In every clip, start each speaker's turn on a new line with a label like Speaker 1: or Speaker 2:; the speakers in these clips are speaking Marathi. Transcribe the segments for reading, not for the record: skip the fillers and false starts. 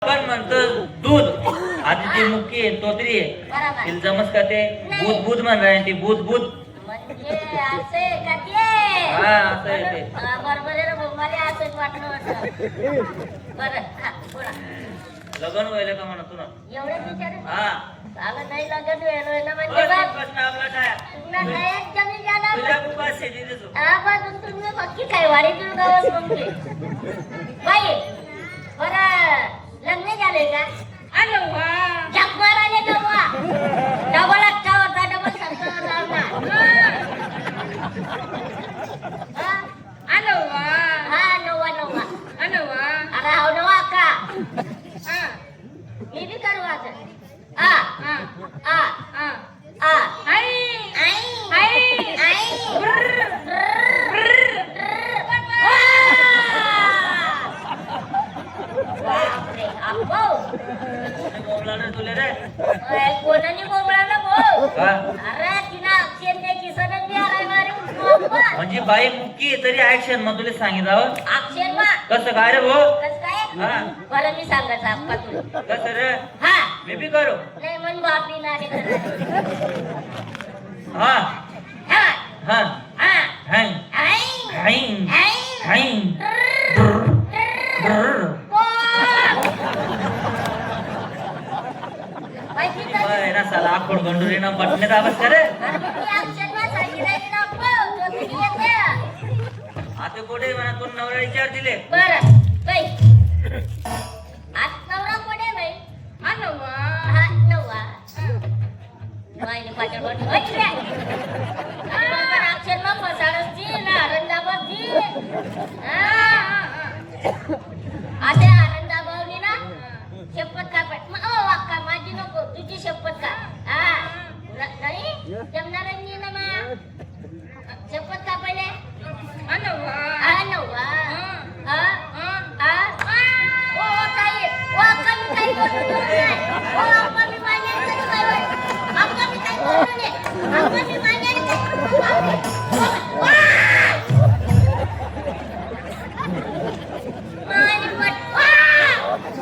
Speaker 1: आपण म्हणतो दूध आधी ती मुक्की आहे तोतरी आहे
Speaker 2: बरोबर.
Speaker 1: तिला जमस का ते भूत भूत म्हण राहिले ती भूत भूत
Speaker 2: म्हणजे असे का ते?
Speaker 1: हा असं आहे ते
Speaker 2: बरोबर आहे रे भाऊ, मला असंच वाटलं होतं. बरं, हा, बोला.
Speaker 1: लग्न व्हायला का म्हणा तुला
Speaker 2: एवढंच विचार
Speaker 1: हा
Speaker 2: आलं नाही लग्न वेळ ना म्हणजे
Speaker 1: बस,
Speaker 2: बघ,
Speaker 1: प्रश्न आपला काय
Speaker 2: तुला काय एक जमीन जाणार
Speaker 1: तुझ्या कुपा शेती देतो
Speaker 2: हा बाजून तुम्ही पक्की काय वाडी तुला गावात म्हणते बाई बरं लग्न झाले का
Speaker 3: आलो वा
Speaker 2: जगभर आले डबा डबल अख्खा होता डबल सरकार हा
Speaker 3: आलो वा
Speaker 2: हा नवा नवा
Speaker 3: आलो वा
Speaker 2: अरे हाव नवा का
Speaker 3: हा
Speaker 2: मी बी करू आता आ
Speaker 3: हा
Speaker 2: आ
Speaker 3: हा
Speaker 2: आ
Speaker 3: आई
Speaker 2: आई
Speaker 3: आई
Speaker 2: आई बापरे अप्पो
Speaker 1: बोलला तुले रे
Speaker 2: कोणाने बोंबळाला भाऊ
Speaker 1: का
Speaker 2: अरे तिला अक्षर द्यायची सनद बी आराय मारे उठवा
Speaker 1: म्हणजे बाई मुक्की आहे तरी ऍक्शन मग तुला सांगितलं
Speaker 2: अक्षर मा
Speaker 1: कसं काय रे भाऊ
Speaker 2: कस काय
Speaker 1: हा
Speaker 2: बरं मी सांगायचं अप्पा तुला
Speaker 1: कसं रे
Speaker 2: हा
Speaker 1: मी बी करू
Speaker 2: नाही म्हण बापी नाणे
Speaker 1: हा
Speaker 2: हा
Speaker 1: हा
Speaker 2: हा
Speaker 1: हँग
Speaker 2: आई
Speaker 1: हँग
Speaker 2: आई
Speaker 1: हँग
Speaker 2: माहिती का
Speaker 1: बाय ना साला आखोड गंडूरी ना बटणे दाबस करे
Speaker 2: अरे मग मी अक्षर मा सांगितलं ना अप्पा तो तुम्ही येते
Speaker 1: आता कोठे म्हणा तू नवरा विचार दिले
Speaker 2: बरं बाई आज नवरा कोणी बाई
Speaker 3: आलो वा
Speaker 2: हा नवा मायने पाचड बोट वाटले आणि बरोबर अक्षर मग फसाडच दी ना आनंदाबाद दी असे आनंदाबावनी ना शपथ का पण ओ अक्का माझी नको तुझी शपथ का हा नाही जमणार नाही ना मा शपथ का पहिले
Speaker 3: आलो वा
Speaker 2: आ नवा हा हा ओ ताई ओ अक्का मी काही बोलू नाही ओ अक्का मी मान्य करू काय अक्का मी काही बोलू नाही अक्का मी मान्य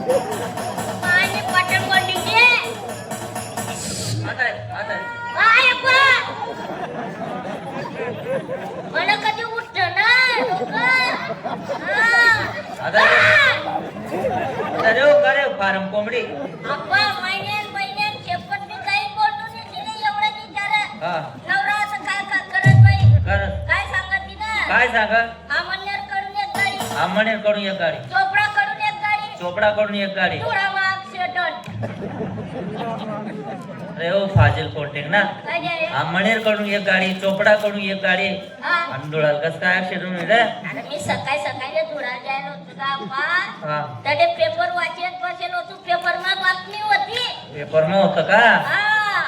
Speaker 2: पाणी पटन कोंडीचे
Speaker 1: आता आता
Speaker 2: काय अप्पा मला कधी उठतं ना
Speaker 1: आता अरे करे फार्म कोंबडी
Speaker 2: अप्पा महिन्यात शेपट मी काही बोलतो नाही तिने एवढं विचार
Speaker 1: हा
Speaker 2: नवरा असं काय करत बाई
Speaker 1: कर
Speaker 2: काय सांगत तिनं
Speaker 1: काय सांगा
Speaker 2: आमल्यावर करून एक गाडी
Speaker 1: आंबणेर कडून एक गाडी
Speaker 2: चोपडा करून एक गाडी
Speaker 1: चोपडा कडून एक गाडी
Speaker 2: थोडा माग शेटन
Speaker 1: अरे ओ फाजिल कोटेक ना
Speaker 2: काय झाले
Speaker 1: आंबणेर कडून एक गाडी चोपडा कडून एक गाडी
Speaker 2: हा
Speaker 1: आणि डोळाल कस काय अक्षर रे
Speaker 2: अरे मी सकाळी धुळा जायला होतो का अप्पा
Speaker 1: हा
Speaker 2: त्याने पेपर वाचत बसेल होतो पेपर मा बातमी होती
Speaker 1: पेपर न होतं का
Speaker 2: हा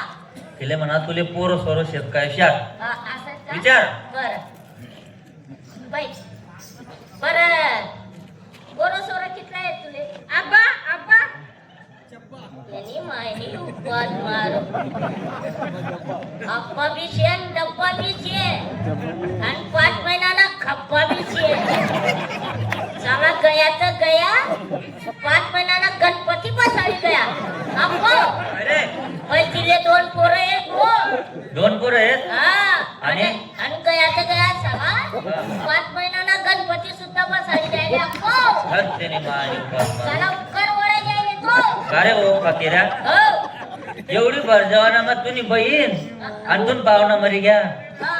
Speaker 1: तिले म्हणा तुले पोर सोरो शेत काय शाक
Speaker 2: हा, असं का?
Speaker 1: विचार.
Speaker 2: बरं बाई बरं पोरं सोरं कितला आहे तुले
Speaker 3: आबा आबा
Speaker 2: यांनी मायनी उपवास मार अप्पा बी शेन डप्पा बी शे आणि 5 महिन्याला खप्पा बी शे चला गया तर गया 5 महिन्याला गणपती बसावी गया अप्पा
Speaker 1: अरे
Speaker 2: पैकीले 2 पोरं एक हो
Speaker 1: 2 पोर आहेत
Speaker 2: हा
Speaker 1: आणि?
Speaker 2: आणि गया तर गया सहा 5 महिन्याला गणपती सुद्धा बसावी द्यायला अप्पा
Speaker 1: हत्तेने मारी
Speaker 2: चला उपकार वळा द्यायला तो
Speaker 1: अरे ओ फकीरा
Speaker 2: हो
Speaker 1: एवढी भरजवाना मग तुम्ही बहीण आणि तुम्ही पाहुणा मरी घ्या
Speaker 2: हा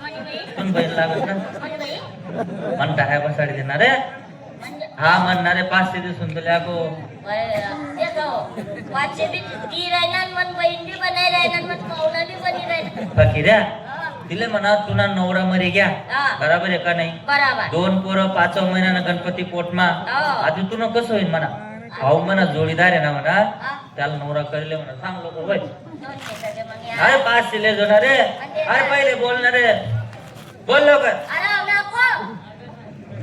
Speaker 2: म्हणे बाई
Speaker 1: तुम्ही बहीण लागत ना
Speaker 2: म्हणे बाई
Speaker 1: म्हणता आहे बसाडी देणार रे
Speaker 2: म्हणजे
Speaker 1: हा म्हणणारे 500 दिवसून तुला को
Speaker 2: ते गाव 500 बी ती राहणार मन बहीण बी बनाय राहणार मन पाहुणा बी बनी राहणार
Speaker 1: फकीरा
Speaker 2: हा,
Speaker 1: तिले म्हणा तुना नवरा मरी घ्या
Speaker 2: हा.
Speaker 1: बराबर आहे का नाही
Speaker 2: बराबर
Speaker 1: 2 पोरं 5 महिन्यानं गणपती पोटमा
Speaker 2: हो.
Speaker 1: आधी तुला कसं होईल म्हणा भाऊ म्हणा जोडीदार आहे ना म्हणा
Speaker 2: हा.
Speaker 1: त्याला नवरा करेल म्हणा सांग लोक होय
Speaker 2: 2 शेताचे मग या.
Speaker 1: अरे 500 ले जोणार रे अरे पहिले बोलणार रे बोल लवकर
Speaker 2: अरे आवडा को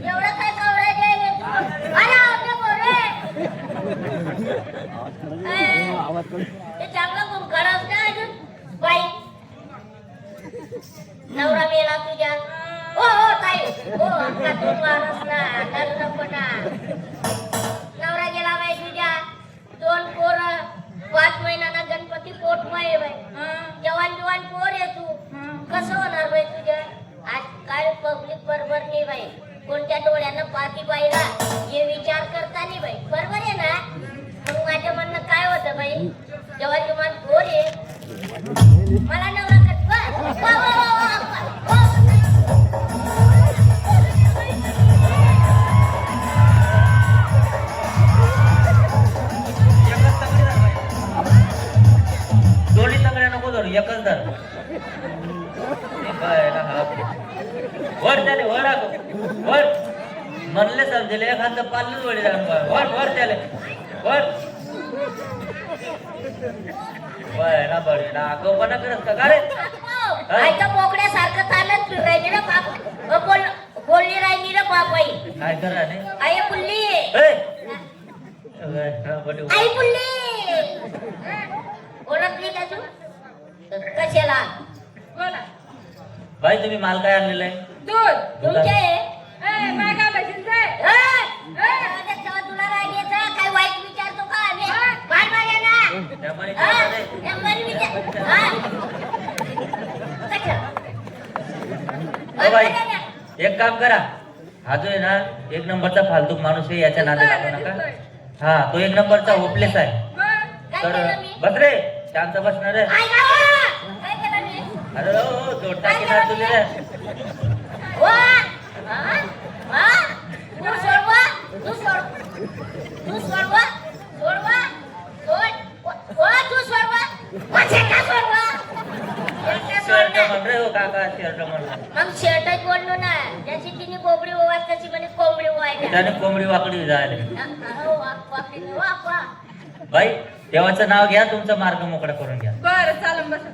Speaker 2: एवढं काय कवरा द्यायला तू अरे आवडा बोरे ते चांगलं गुंकार असतं अजून बाई नवरा मेला तुझ्या हो हो ताई हो अक्का तू माणूस ना नवरा गेला बाई तुझ्या मला नवरा कर वा, वा, वा, वा, वा, वा.
Speaker 1: एकच तंगडी धर बाई. दोन्ही तंगड्या नको धरू एकच धर हे बाय ना हा. वर त्याले वर आगो वर म्हणले समजेल एखादं पालच वडी वर वर त्याले वर बाय ना बडी ना आगोपणा करत का रे
Speaker 2: ऐका बोकड्यासारखं चालत राहिली ना बाप बोलली राहिली ना बाप आई
Speaker 1: काय करा ने
Speaker 2: आई बुल्ली
Speaker 1: बडी
Speaker 2: आई बुल्ली ओळखली का तू कशाला
Speaker 3: बोला
Speaker 1: बाई तुम्ही माल काय आणलेला आहे
Speaker 3: दूध
Speaker 2: तुमचे
Speaker 3: ए मागायला शिंदे
Speaker 2: तेव्हा तुला राहिलेचा काय वाईट विचारतो का आम्ही बाळ बाळ ना
Speaker 1: त्यामुळे
Speaker 2: हा,
Speaker 1: काय झालंय?
Speaker 2: नंबर विचार हा. कशाला?
Speaker 1: ओ बाई एक काम करा हा जो आहे ना एक नंबरचा फालतूक माणूस आहे याच्या नादी लागू नका हा तो एक नंबरचा होपलेस आहे
Speaker 2: काय
Speaker 1: तर
Speaker 2: केलं मी?
Speaker 1: बस रे शांत बसणार रे
Speaker 2: आई गावा! काय केलं मी?
Speaker 1: अरे हो जोडता की ना तुले रे
Speaker 2: वा! हा? हा? तू सोडवा? तू सोड. तू सोडवा? सोडवा? सोड. वा, तू सोडवा? माझे का सोडवा? एकटा
Speaker 1: शर्ट
Speaker 2: सोडणार.
Speaker 1: म्हण रे हो काका शर्ट म्हण
Speaker 2: मग शर्टच बोललो ना ज्याची तिने कोंबडी ओवाच तशी म्हणे कोंबडी ओवायच्या
Speaker 1: त्याने कोंबडी वाकडी जायला
Speaker 2: हो, वाकडी, वाक, वाक.
Speaker 1: बाई देवाचं नाव घ्या तुमचा मार्ग मोकळा करून घ्या
Speaker 3: बरं चालून बसा